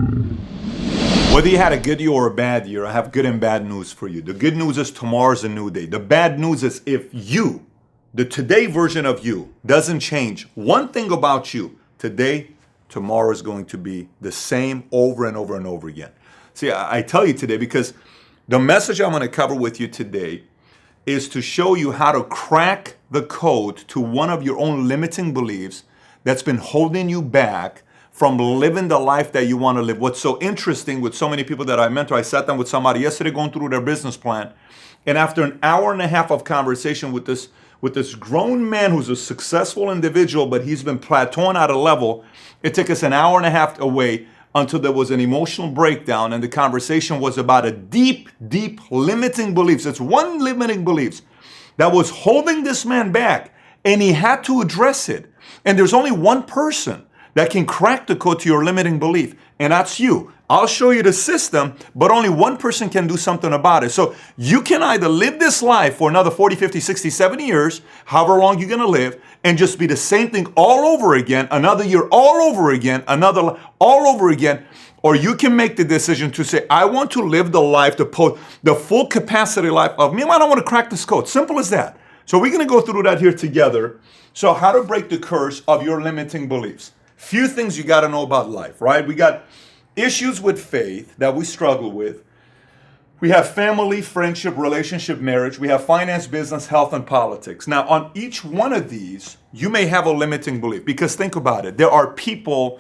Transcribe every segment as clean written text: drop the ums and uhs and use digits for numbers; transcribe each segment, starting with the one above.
Whether you had a good year or a bad year, I have good and bad news for you. The good news is tomorrow's a new day. The bad news is if you, the today version of you, doesn't change one thing about you today, tomorrow is going to be the same over and over and over again. See, I tell you today because the message I'm going to cover with you today is to show you how to crack the code to one of your own limiting beliefs that's been holding you back from living the life that you want to live. What's so interesting with so many people that I mentor, I sat down with somebody yesterday going through their business plan, and after an hour and a half of conversation with this grown man who's a successful individual, but he's been plateauing at a level, it took us an hour and a half away until there was an emotional breakdown, and the conversation was about a deep, deep limiting beliefs. It's one limiting beliefs that was holding this man back, and he had to address it. And there's only one person that can crack the code to your limiting belief, and that's you. I'll show you the system, but only one person can do something about it. So you can either live this life for another 40, 50, 60, 70 years, however long you're gonna live, and just be the same thing all over again, another year all over again, another all over again, or you can make the decision to say, I want to live the life, the full capacity life of me. I don't want to crack this code. Simple as that. So we're gonna go through that here together. So how to break the curse of your limiting beliefs. Few things you got to know about life, right? We got issues with faith that we struggle with. We have family, friendship, relationship, marriage. We have finance, business, health, and politics. Now, on each one of these, you may have a limiting belief because think about it. There are people,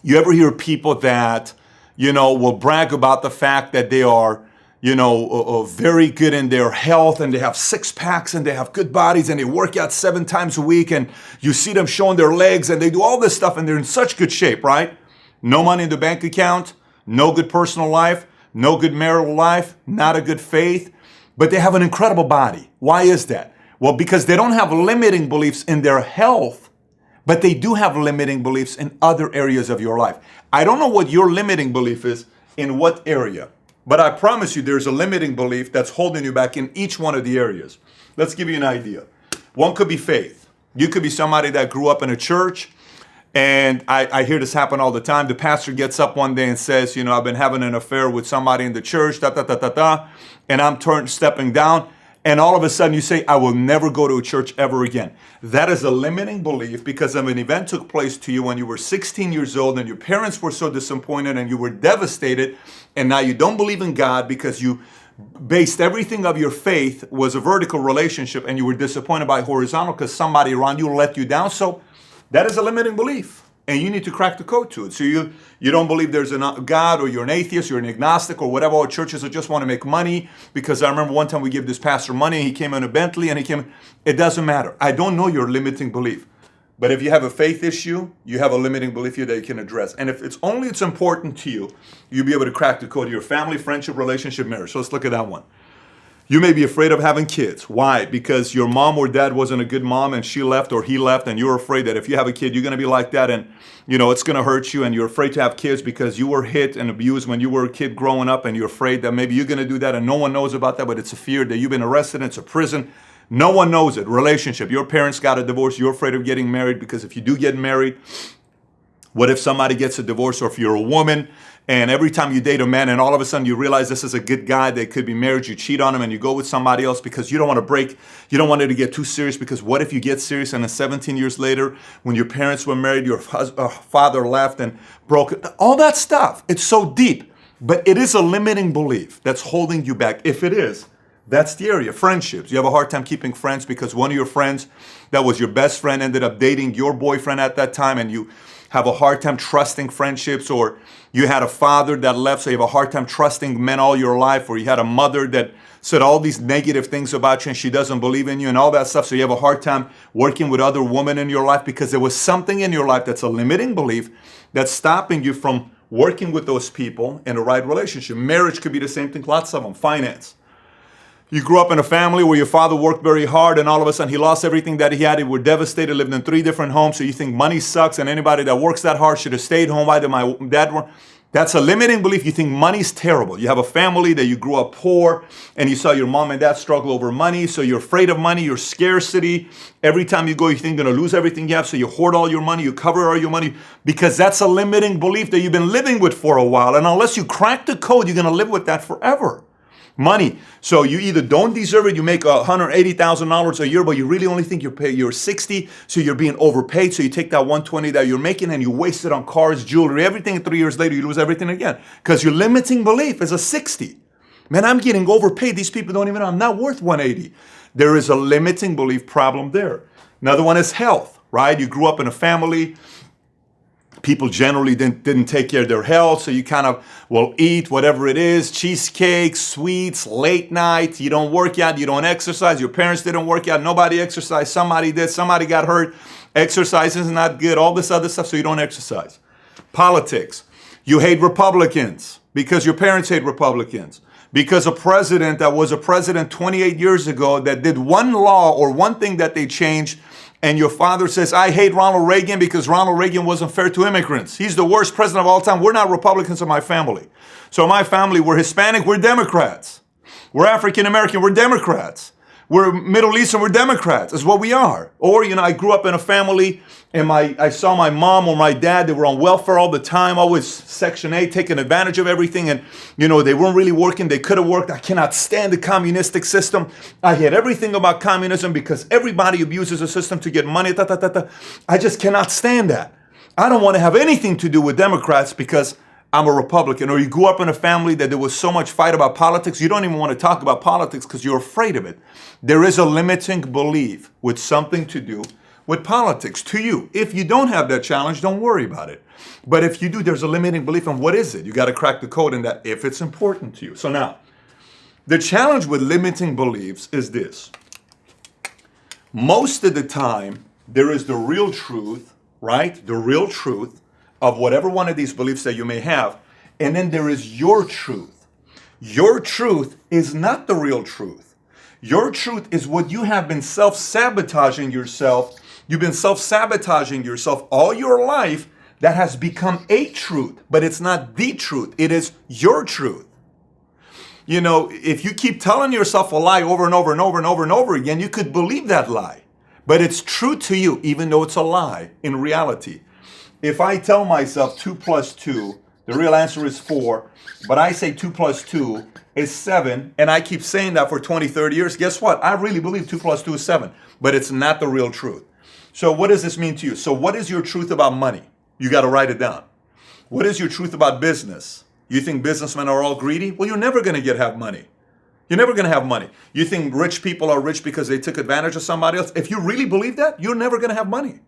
you ever hear people that, will brag about the fact that they are very good in their health and they have six packs and they have good bodies and they work out 7 times a week and you see them showing their legs and they do all this stuff and they're in such good shape, right? No money in the bank account, no good personal life, no good marital life, not a good faith, but they have an incredible body. Why is that? Well, because they don't have limiting beliefs in their health, but they do have limiting beliefs in other areas of your life. I don't know what your limiting belief is in what area. But I promise you there's a limiting belief that's holding you back in each one of the areas. Let's give you an idea. One could be faith. You could be somebody that grew up in a church, and I hear this happen all the time. The pastor gets up one day and says, I've been having an affair with somebody in the church, and I'm stepping down. And all of a sudden you say, I will never go to a church ever again. That is a limiting belief because of an event took place to you when you were 16 years old and your parents were so disappointed and you were devastated. And now you don't believe in God because you based everything of your faith was a vertical relationship and you were disappointed by horizontal because somebody around you let you down. So that is a limiting belief. And you need to crack the code to it. So you don't believe there's a God, or you're an atheist, you're an agnostic, or whatever, or churches that just want to make money. Because I remember one time we gave this pastor money, he came in a Bentley, and it doesn't matter. I don't know your limiting belief. But if you have a faith issue, you have a limiting belief here that you can address. And if it's important to you, you'll be able to crack the code to your family, friendship, relationship, marriage. So let's look at that one. You may be afraid of having kids. Why? Because your mom or dad wasn't a good mom and she left or he left, and you're afraid that if you have a kid, you're going to be like that and it's going to hurt you, and you're afraid to have kids because you were hit and abused when you were a kid growing up, and you're afraid that maybe you're going to do that and no one knows about that, but it's a fear that you've been arrested and it's a prison. No one knows it. Relationship. Your parents got a divorce. You're afraid of getting married because if you do get married, what if somebody gets a divorce, or if you're a woman and every time you date a man and all of a sudden you realize this is a good guy that could be married, you cheat on him and you go with somebody else because you don't want to break, you don't want it to get too serious, because what if you get serious and then 17 years later when your parents were married, your father left and broke it, all that stuff. It's so deep, but it is a limiting belief that's holding you back. If it is, that's the area. Friendships. You have a hard time keeping friends because one of your friends that was your best friend ended up dating your boyfriend at that time, and you have a hard time trusting friendships, or you had a father that left, so you have a hard time trusting men all your life, or you had a mother that said all these negative things about you and she doesn't believe in you and all that stuff, so you have a hard time working with other women in your life because there was something in your life that's a limiting belief that's stopping you from working with those people in the right relationship. Marriage could be the same thing, lots of them. Finance. You grew up in a family where your father worked very hard and all of a sudden he lost everything that he had. He was devastated, lived in 3 different homes. So you think money sucks and anybody that works that hard should have stayed home. Why did my dad work? That's a limiting belief. You think money's terrible. You have a family that you grew up poor and you saw your mom and dad struggle over money. So you're afraid of money, your scarcity. Every time you go, you think you're going to lose everything you have. So you hoard all your money, you cover all your money because that's a limiting belief that you've been living with for a while. And unless you crack the code, you're going to live with that forever. Money. So you either don't deserve it, you make $180,000 a year, but you really only think you're 60, so you're being overpaid. So you take that 120 that you're making and you waste it on cars, jewelry, everything, and 3 years later you lose everything again. Because your limiting belief is a 60. Man, I'm getting overpaid. These people don't even know I'm not worth 180. There is a limiting belief problem there. Another one is health, right? You grew up in a family. People generally didn't take care of their health, so you kind of will eat whatever it is, cheesecake, sweets, late night, you don't work out, you don't exercise, your parents didn't work out, nobody exercised, somebody did, somebody got hurt, exercise is not good, all this other stuff, so you don't exercise. Politics, you hate Republicans because your parents hate Republicans. Because a president that was a president 28 years ago that did one law or one thing that they changed, and your father says, I hate Ronald Reagan because Ronald Reagan wasn't fair to immigrants. He's the worst president of all time. We're not Republicans in my family. So my family, we're Hispanic, we're Democrats. We're African American, we're Democrats. We're Middle Eastern, we're Democrats. That's what we are. Or, I grew up in a family and I saw my mom or my dad, they were on welfare all the time, always Section 8, taking advantage of everything. And, they weren't really working. They could have worked. I cannot stand the communistic system. I hate everything about communism because everybody abuses the system to get money. I just cannot stand that. I don't want to have anything to do with Democrats because I'm a Republican. Or you grew up in a family that there was so much fight about politics, you don't even want to talk about politics because you're afraid of it. There is a limiting belief with something to do with politics to you. If you don't have that challenge, don't worry about it. But if you do, there's a limiting belief. And what is it? You got to crack the code in that if it's important to you. So now, the challenge with limiting beliefs is this. Most of the time, there is the real truth, right? The real truth of whatever one of these beliefs that you may have. And then there is your truth. Your truth is not the real truth. Your truth is what you have been self-sabotaging yourself. You've been self-sabotaging yourself all your life. That has become a truth, but it's not the truth. It is your truth. If you keep telling yourself a lie over and over and over and over and over again, you could believe that lie. But it's true to you, even though it's a lie in reality. If I tell myself 2 plus 2, the real answer is 4, but I say 2 plus 2 is 7, and I keep saying that for 20, 30 years, guess what? I really believe 2 plus 2 is 7, but it's not the real truth. So what does this mean to you? So what is your truth about money? You got to write it down. What is your truth about business? You think businessmen are all greedy? Well, you're never going to have money. You're never going to have money. You think rich people are rich because they took advantage of somebody else? If you really believe that, you're never going to have money.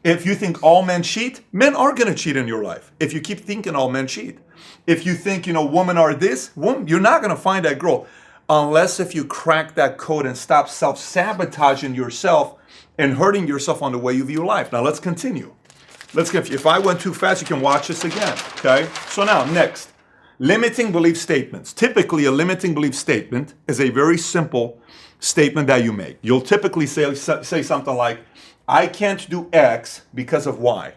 If you think all men cheat, men are going to cheat in your life. If you keep thinking all men cheat. If you think, women are this, you're not going to find that girl. Unless if you crack that code and stop self-sabotaging yourself and hurting yourself on the way you view life. Now let's continue. If I went too fast, you can watch this again, okay? So now, next, limiting belief statements. Typically, a limiting belief statement is a very simple statement that you make. You'll typically say something like, I can't do X because of Y.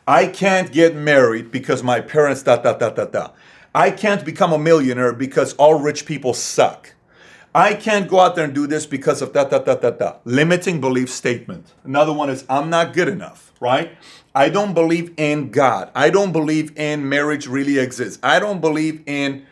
I can't get married because my parents, I can't become a millionaire because all rich people suck. I can't go out there and do this because of Limiting belief statement. Another one is, I'm not good enough, right? I don't believe in God. I don't believe in marriage really exists. I don't believe in,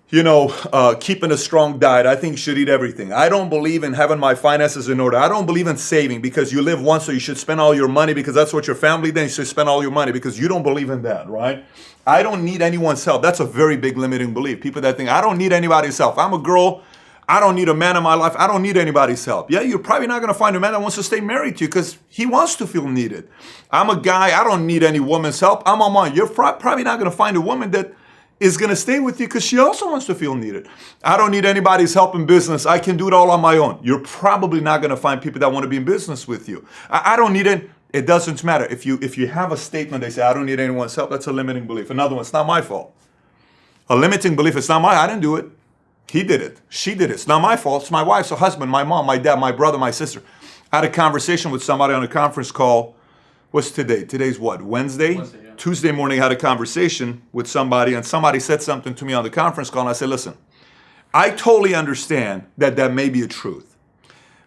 keeping a strong diet. I think you should eat everything. I don't believe in having my finances in order. I don't believe in saving because you live once, so you should spend all your money because that's what your family did. You should spend all your money because you don't believe in that, right? I don't need anyone's help. That's a very big limiting belief. People that think, I don't need anybody's help. I'm a girl. I don't need a man in my life. I don't need anybody's help. Yeah, you're probably not going to find a man that wants to stay married to you because he wants to feel needed. I'm a guy. I don't need any woman's help. I'm on mine. You're probably not going to find a woman that is going to stay with you because she also wants to feel needed. I don't need anybody's help in business. I can do it all on my own. You're probably not going to find people that want to be in business with you. I don't need it. It doesn't matter. If you have a statement, they say, I don't need anyone's help. That's a limiting belief. Another one, it's not my fault. A limiting belief, it's not I didn't do it. He did it. She did it. It's not my fault. It's my wife's, her husband, my mom, my dad, my brother, my sister. I had a conversation with somebody on a conference call. What's today? Today's what? Wednesday? Wednesday, yeah. Tuesday morning, I had a conversation with somebody, and somebody said something to me on the conference call, and I said, listen, I totally understand that that may be a truth.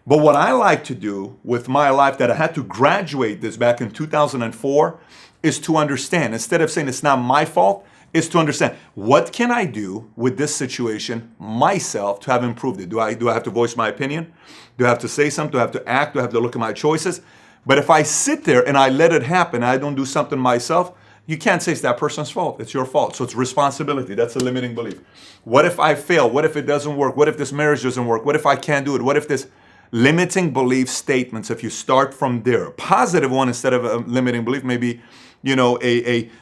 But what I like to do with my life, that I had to graduate this back in 2004, is to understand, instead of saying it's not my fault, is to understand, what can I do with this situation myself to have improved it? Do I have to voice my opinion? Do I have to say something? Do I have to act? Do I have to look at my choices? But if I sit there and I let it happen, I don't do something myself, you can't say it's that person's fault. It's your fault. So it's responsibility. That's a limiting belief. What if I fail? What if it doesn't work? What if this marriage doesn't work? What if I can't do it? What if this limiting belief statements, if you start from there, positive one instead of a limiting belief, maybe,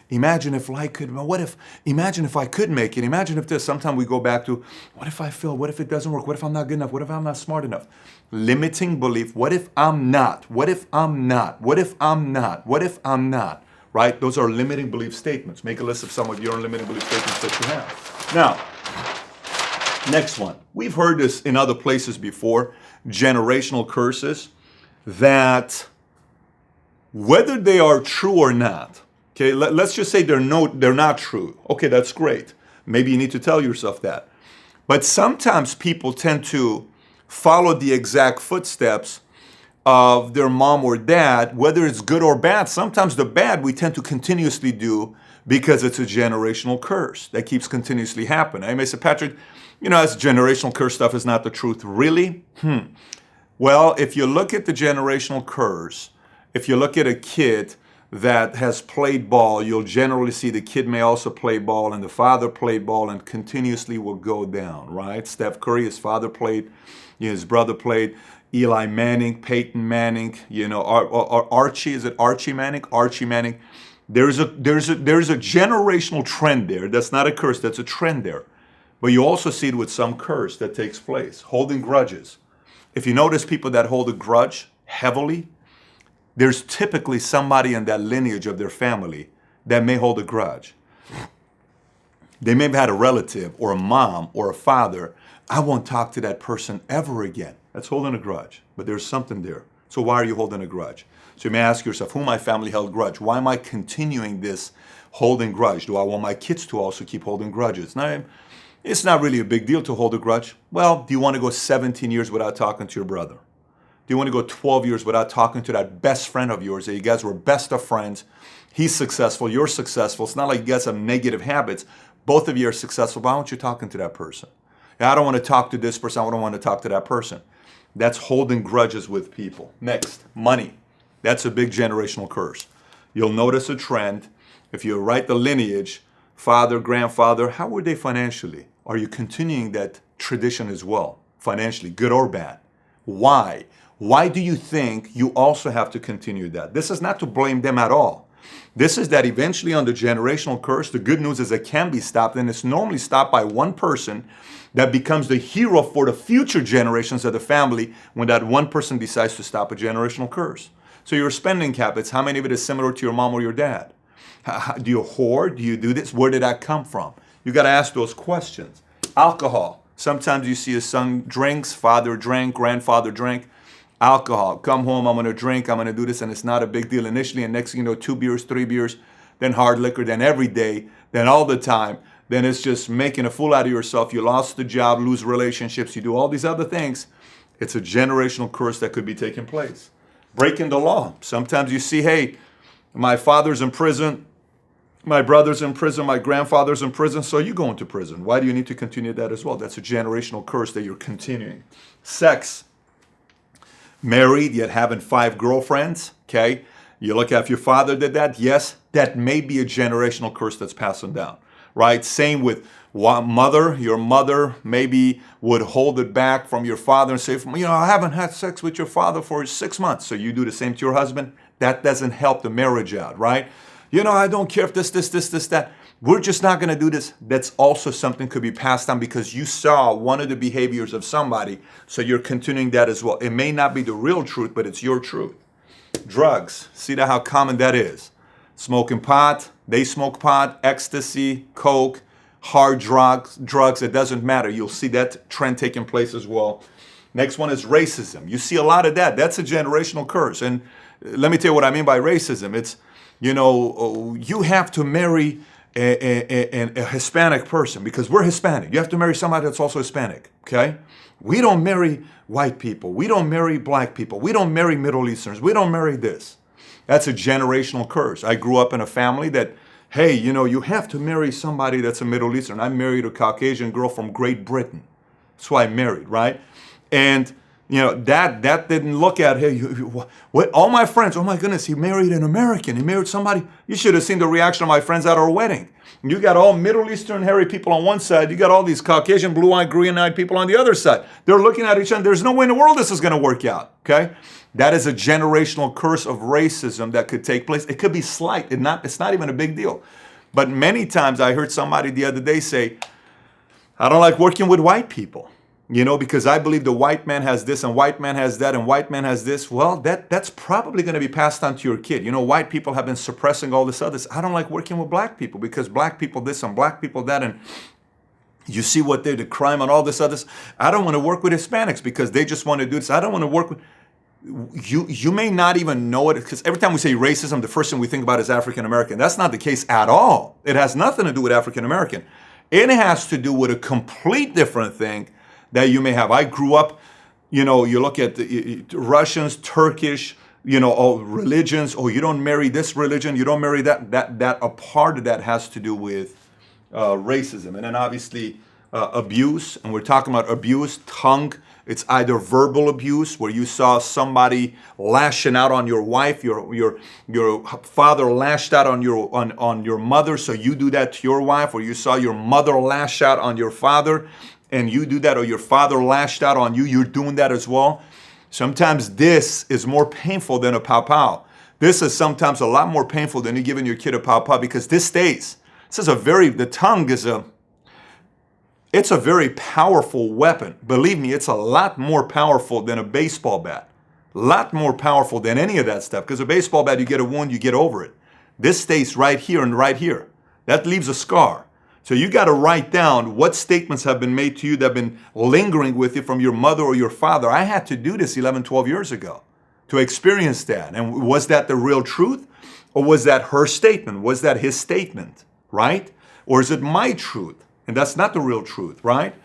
imagine if I could, imagine if I could make it, imagine if this, sometimes we go back to, what if I fail? What if it doesn't work? What if I'm not good enough? What if I'm not smart enough? Limiting belief, what if I'm not? What if I'm not? What if I'm not? What if I'm not? Right? Those are limiting belief statements. Make a list of some of your limiting belief statements that you have. Now, next one. We've heard this in other places before, generational curses, that whether they are true or not, okay, let's just say they're not true. Okay, that's great. Maybe you need to tell yourself that. But sometimes people tend to follow the exact footsteps of their mom or dad, whether it's good or bad. Sometimes the bad we tend to continuously do because it's a generational curse that keeps continuously happening. I may say, Patrick, that's generational curse stuff is not the truth. Really? Well, if you look at the generational curse, if you look at a kid that has played ball, you'll generally see the kid may also play ball, and the father played ball and continuously will go down, right? Steph Curry, his father played, his brother played. Eli Manning, Peyton Manning, Archie, is it Archie Manning? Archie Manning. There's a generational trend there. That's not a curse, that's a trend there. But you also see it with some curse that takes place, holding grudges. If you notice people that hold a grudge heavily, there's typically somebody in that lineage of their family that may hold a grudge. They may have had a relative or a mom or a father. I won't talk to that person ever again. That's holding a grudge, but there's something there. So why are you holding a grudge? So you may ask yourself, who my family held grudge? Why am I continuing this holding grudge? Do I want my kids to also keep holding grudges? Now, it's not really a big deal to hold a grudge. Well, do you want to go 17 years without talking to your brother? Do you want to go 12 years without talking to that best friend of yours that you guys were best of friends? He's successful, you're successful. It's not like you guys have negative habits. Both of you are successful. Why aren't you talking to that person? I don't want to talk to this person. I don't want to talk to that person. That's holding grudges with people. Next, money. That's a big generational curse. You'll notice a trend. If you write the lineage, father, grandfather, how were they financially? Are you continuing that tradition as well, financially, good or bad? Why? Why do you think you also have to continue that? This is not to blame them at all. This is that eventually on the generational curse, the good news is it can be stopped, and it's normally stopped by one person that becomes the hero for the future generations of the family when that one person decides to stop a generational curse. So your spending habits, how many of it is similar to your mom or your dad? Do you hoard? Do you do this? Where did that come from? You got to ask those questions. Alcohol. Sometimes you see a son drinks, father drank, grandfather drank. Alcohol. Come home, I'm going to drink, I'm going to do this, and it's not a big deal initially, and next thing you know, 2 beers, 3 beers, then hard liquor, then every day, then all the time, then it's just making a fool out of yourself. You lost the job, lose relationships, you do all these other things. It's a generational curse that could be taking place. Breaking the law. Sometimes you see, hey, my father's in prison, my brother's in prison, my grandfather's in prison, so you go into prison. Why do you need to continue that as well? That's a generational curse that you're continuing. Sex. Married, yet having 5 girlfriends, okay? You look at if your father did that, yes, that may be a generational curse that's passing down, right? Same with mother. Your mother maybe would hold it back from your father and say, I haven't had sex with your father for 6 months. So you do the same to your husband. That doesn't help the marriage out, right? I don't care if this, that. We're just not going to do this. That's also something could be passed on because you saw one of the behaviors of somebody, so you're continuing that as well. It may not be the real truth, but it's your truth. Drugs. See how common that is. Smoking pot, they smoke pot, ecstasy, coke, hard drugs, it doesn't matter. You'll see that trend taking place as well. Next one is racism. You see a lot of that. That's a generational curse. And let me tell you what I mean by racism. It's you have to marry a Hispanic person because we're Hispanic. You have to marry somebody that's also Hispanic, okay? We don't marry white people. We don't marry black people. We don't marry Middle Easterns. We don't marry this. That's a generational curse. I grew up in a family that, hey, you have to marry somebody that's a Middle Eastern. I married a Caucasian girl from Great Britain. That's who I married, right? And that didn't look at, hey, what? All my friends, oh my goodness, he married an American. He married somebody. You should have seen the reaction of my friends at our wedding. You got all Middle Eastern hairy people on one side. You got all these Caucasian, blue-eyed, green-eyed people on the other side. They're looking at each other. There's no way in the world this is going to work out, okay? That is a generational curse of racism that could take place. It could be slight. It's not even a big deal. But many times I heard somebody the other day say, I don't like working with white people, because I believe the white man has this and white man has that and white man has this. Well, that's probably going to be passed on to your kid. White people have been suppressing all this other. I don't like working with black people because black people this and black people that, and you see what they did, crime and all this other. I don't want to work with Hispanics because they just want to do this. I don't want to work with. You may not even know it because every time we say racism, the first thing we think about is African American. That's not the case at all. It has nothing to do with African American. It has to do with a complete different thing that you may have. I grew up, you look at the Russians, Turkish, all religions. Oh, you don't marry this religion, you don't marry that. That a part of that has to do with racism, and then obviously abuse. And we're talking about abuse, tongue. It's either verbal abuse, where you saw somebody lashing out on your wife, your father lashed out on your mother, so you do that to your wife, or you saw your mother lash out on your father, and you do that, or your father lashed out on you, you're doing that as well. Sometimes this is more painful than a pow-pow. This is sometimes a lot more painful than you giving your kid a pow-pow because this stays. The tongue is it's a very powerful weapon. Believe me, it's a lot more powerful than a baseball bat. A lot more powerful than any of that stuff. Because a baseball bat, you get a wound, you get over it. This stays right here and right here. That leaves a scar. So you got to write down what statements have been made to you that have been lingering with you from your mother or your father. I had to do this 11, 12 years ago to experience that. And was that the real truth? Or was that her statement? Was that his statement? Right? Or is it my truth? And that's not the real truth, right?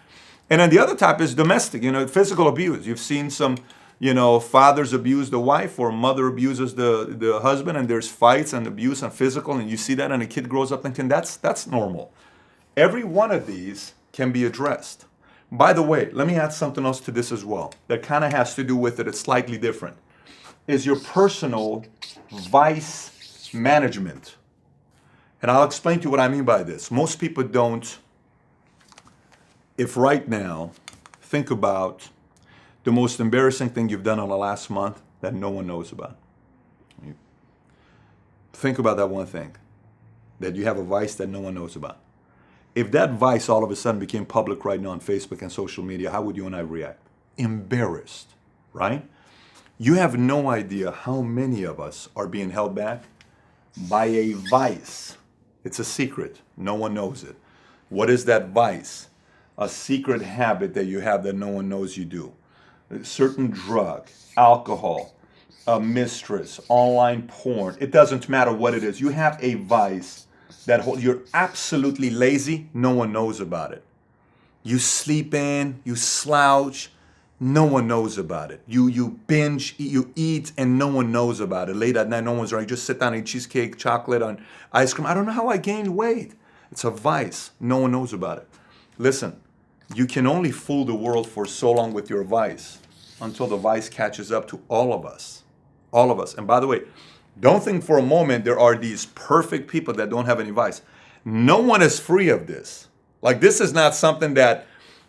And then the other type is domestic, physical abuse. You've seen some, fathers abuse the wife or mother abuses the husband, and there's fights and abuse and physical, and you see that, and a kid grows up thinking that's normal. Every one of these can be addressed. By the way, let me add something else to this as well that kind of has to do with it. It's slightly different. Is your personal vice management. And I'll explain to you what I mean by this. Most people don't. If right now, think about the most embarrassing thing you've done in the last month that no one knows about. Think about that one thing, that you have a vice that no one knows about. If that vice all of a sudden became public right now on Facebook and social media, how would you and I react? Embarrassed, right? You have no idea how many of us are being held back by a vice. It's a secret. No one knows it. What is that vice? A secret habit that you have that no one knows you do. A certain drug, alcohol, a mistress, online porn. It doesn't matter what it is. You have a vice that you're absolutely lazy. No one knows about it. You sleep in, you slouch. No one knows about it. You binge, you eat, and no one knows about it. Late at night, no one's around. You just sit down and eat cheesecake, chocolate, and ice cream. I don't know how I gained weight. It's a vice. No one knows about it. Listen, you can only fool the world for so long with your vice until the vice catches up to all of us. All of us. And by the way, don't think for a moment there are these perfect people that don't have any vice. No one is free of this. Like, this is not something that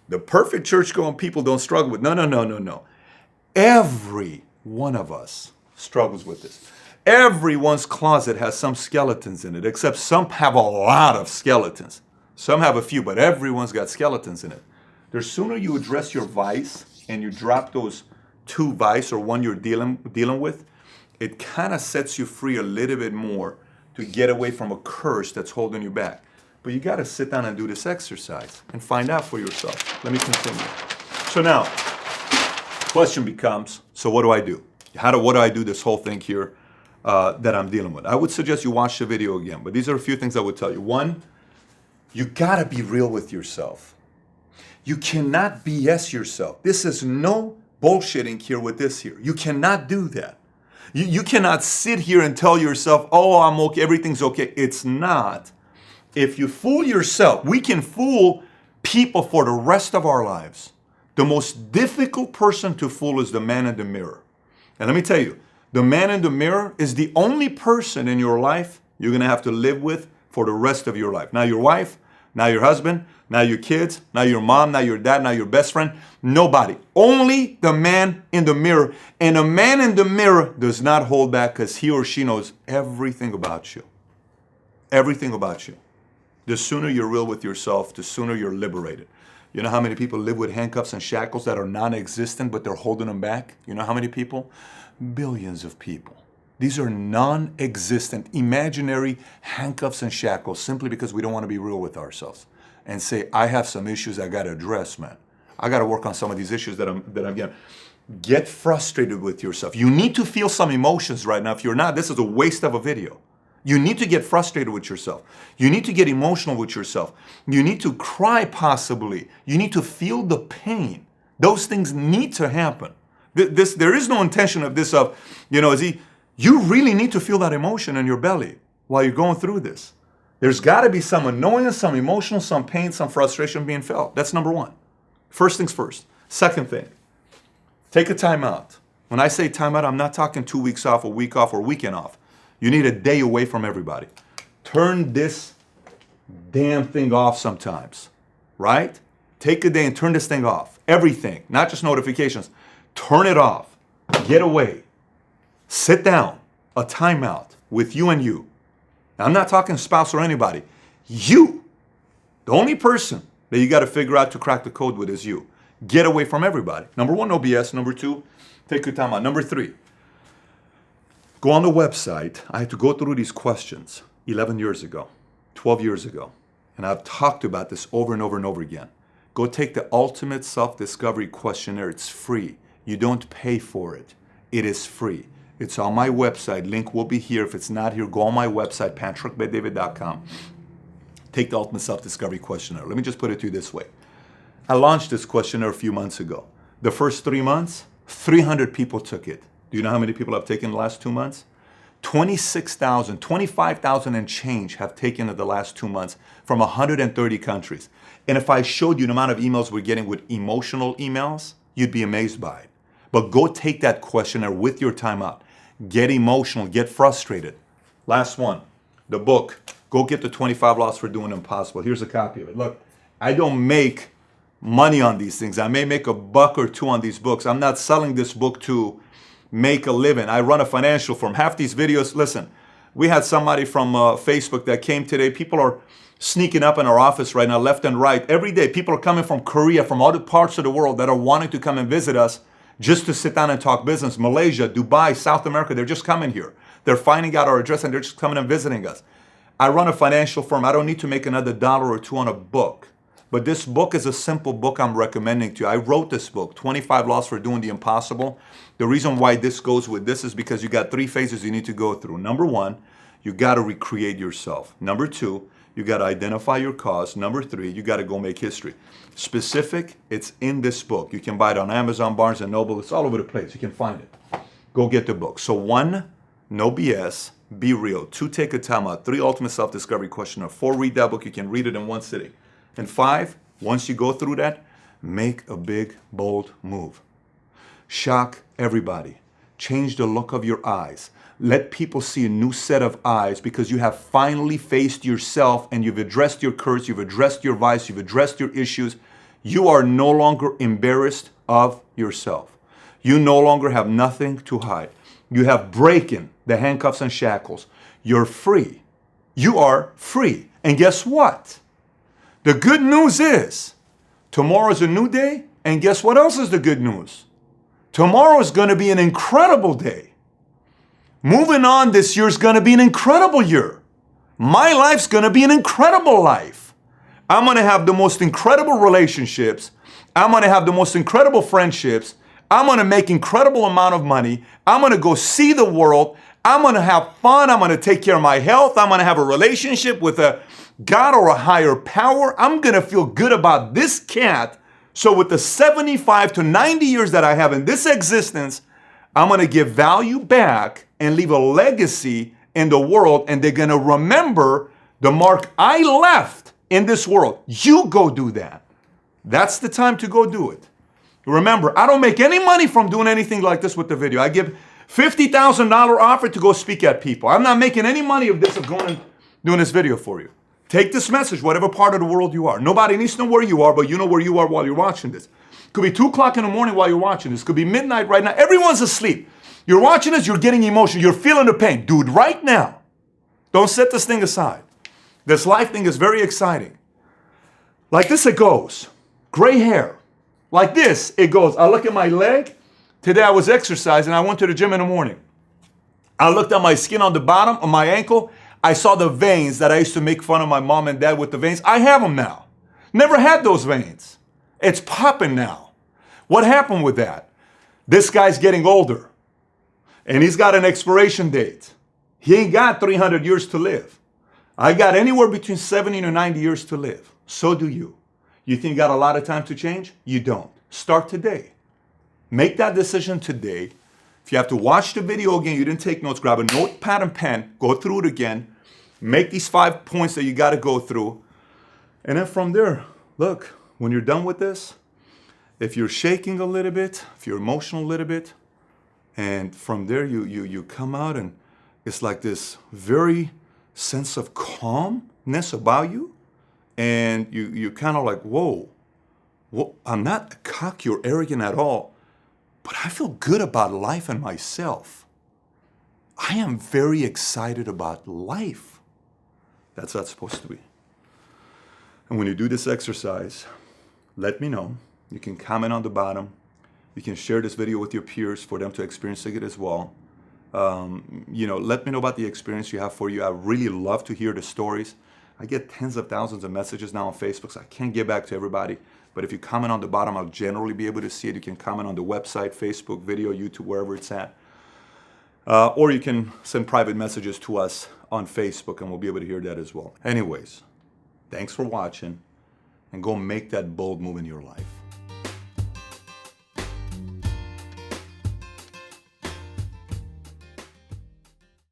the perfect church-going people don't struggle with. No. Every one of us struggles with this. Everyone's closet has some skeletons in it, except some have a lot of skeletons. Some have a few, but everyone's got skeletons in it. The sooner you address your vice and you drop those two vice or one you're dealing with, it kind of sets you free a little bit more to get away from a curse that's holding you back. But you got to sit down and do this exercise and find out for yourself. Let me continue. So now, question becomes, so what do I do? What do I do this whole thing here? that I'm dealing with. I would suggest you watch the video again, but these are a few things I would tell you. One, you gotta be real with yourself. You cannot BS yourself. This is no bullshitting here with this here. You cannot do that. You cannot sit here and tell yourself, oh, I'm okay, everything's okay. It's not. If you fool yourself, we can fool people for the rest of our lives. The most difficult person to fool is the man in the mirror. And let me tell you, the man in the mirror is the only person in your life you're going to have to live with for the rest of your life. Now your wife, now your husband, now your kids, now your mom, now your dad, now your best friend. Nobody. Only the man in the mirror. And a man in the mirror does not hold back because he or she knows everything about you. Everything about you. The sooner you're real with yourself, the sooner you're liberated. You know how many people live with handcuffs and shackles that are non-existent, but they're holding them back? You know how many people? Billions of people. These are non-existent, imaginary handcuffs and shackles simply because we don't want to be real with ourselves and say, I have some issues I got to address, man. I got to work on some of these issues that I'm getting. Get frustrated with yourself. You need to feel some emotions right now. If you're not, this is a waste of a video. You need to get frustrated with yourself. You need to get emotional with yourself. You need to cry possibly. You need to feel the pain. Those things need to happen. There is no intention of this you really need to feel that emotion in your belly while you're going through this. There's got to be some annoyance, some emotional, some pain, some frustration being felt. That's number one. First things first. Second thing, take a time out. When I say time out, I'm not talking 2 weeks off, a week off, or a weekend off. You need a day away from everybody. Turn this damn thing off sometimes, right? Take a day and turn this thing off. Everything, not just notifications. Turn it off. Get away. Sit down. A timeout with you and you. Now, I'm not talking spouse or anybody. You. The only person that you got to figure out to crack the code with is you. Get away from everybody. Number one, no BS. Number two, take your time out. Number three, go on the website. I had to go through these questions 11 years ago, 12 years ago. And I've talked about this over and over and over again. Go take the Ultimate Self-Discovery Questionnaire. It's free. You don't pay for it. It is free. It's on my website. Link will be here. If it's not here, go on my website, patrickbetdavid.com. Take the Ultimate Self-Discovery Questionnaire. Let me just put it to you this way. I launched this questionnaire a few months ago. The first 3 months, 300 people took it. Do you know how many people have taken the last 2 months? 26,000, 25,000 and change have taken it the last 2 months from 130 countries. And if I showed you the amount of emails we're getting with emotional emails, you'd be amazed by it. But go take that questionnaire with your time out. Get emotional, get frustrated. Last one, the book. Go get the 25 Laws for Doing Impossible. Here's a copy of it. Look, I don't make money on these things. I may make $1 or $2 on these books. I'm not selling this book to make a living. I run a financial firm. Half these videos, listen, we had somebody from Facebook that came today. People are sneaking up in our office right now, left and right. Every day, people are coming from Korea, from other parts of the world that are wanting to come and visit us just to sit down and talk business. Malaysia, Dubai, South America, they're just coming here. They're finding out our address and they're just coming and visiting us. I run a financial firm. I don't need to make another $1 or $2 on a book. But this book is a simple book I'm recommending to you. I wrote this book, 25 Laws for Doing the Impossible. The reason why this goes with this is because you got 3 phases you need to go through. Number 1, you got to recreate yourself. Number 2, you got to identify your cause. Number 3, you got to go make history. Specific, it's in this book. You can buy it on Amazon, Barnes & Noble. It's all over the place. You can find it. Go get the book. So 1, no BS, be real. 2, take a time out. 3, Ultimate Self-Discovery Questionnaire. 4, read that book. You can read it in one sitting. And 5, once you go through that, make a big, bold move. Shock everybody. Change the look of your eyes. Let people see a new set of eyes because you have finally faced yourself and you've addressed your curse, you've addressed your vice, you've addressed your issues. You are no longer embarrassed of yourself. You no longer have nothing to hide. You have broken the handcuffs and shackles. You're free. You are free. And guess what? The good news is tomorrow is a new day. And guess what else is the good news? Tomorrow is going to be an incredible day. Moving on this year is going to be an incredible year. My life's going to be an incredible life. I'm going to have the most incredible relationships. I'm going to have the most incredible friendships. I'm going to make incredible amount of money. I'm going to go see the world. I'm going to have fun. I'm going to take care of my health. I'm going to have a relationship with a God or a higher power. I'm going to feel good about this cat. So with the 75 to 90 years that I have in this existence, I'm going to give value back and leave a legacy in the world. And they're going to remember the mark I left in this world. You go do that. That's the time to go do it. Remember, I don't make any money from doing anything like this with the video. I give $50,000 offer to go speak at people. I'm not making any money of this, of going and doing this video for you. Take this message, whatever part of the world you are. Nobody needs to know where you are, but you know where you are while you're watching this. Could be 2 o'clock in the morning while you're watching this. Could be midnight right now. Everyone's asleep. You're watching this, you're getting emotion. You're feeling the pain. Do it right now. Don't set this thing aside. This life thing is very exciting. Like this it goes. Gray hair. Like this it goes. I look at my leg. Today I was exercising. I went to the gym in the morning. I looked at my skin on the bottom of my ankle. I saw the veins that I used to make fun of my mom and dad with the veins. I have them now. Never had those veins. It's popping now. What happened with that? This guy's getting older. And he's got an expiration date. He ain't got 300 years to live. I got anywhere between 70 to 90 years to live. So do you. You think you got a lot of time to change? You don't. Start today. Make that decision today. If you have to watch the video again, you didn't take notes, grab a notepad and pen, go through it again, make these 5 points that you got to go through. And then from there, look, when you're done with this, if you're shaking a little bit, if you're emotional a little bit, and from there you come out and it's like this very sense of calmness about you. And you kind of like, whoa, I'm not cocky or arrogant at all, but I feel good about life and myself. I am very excited about life. That's how it's supposed to be. And when you do this exercise, let me know. You can comment on the bottom. You can share this video with your peers for them to experience it as well. Let me know about the experience you have for you. I really love to hear the stories. I get tens of thousands of messages now on Facebook, so I can't get back to everybody. But if you comment on the bottom, I'll generally be able to see it. You can comment on the website, Facebook, video, YouTube, wherever it's at. Or you can send private messages to us on Facebook, and we'll be able to hear that as well. Anyways, thanks for watching, and go make that bold move in your life.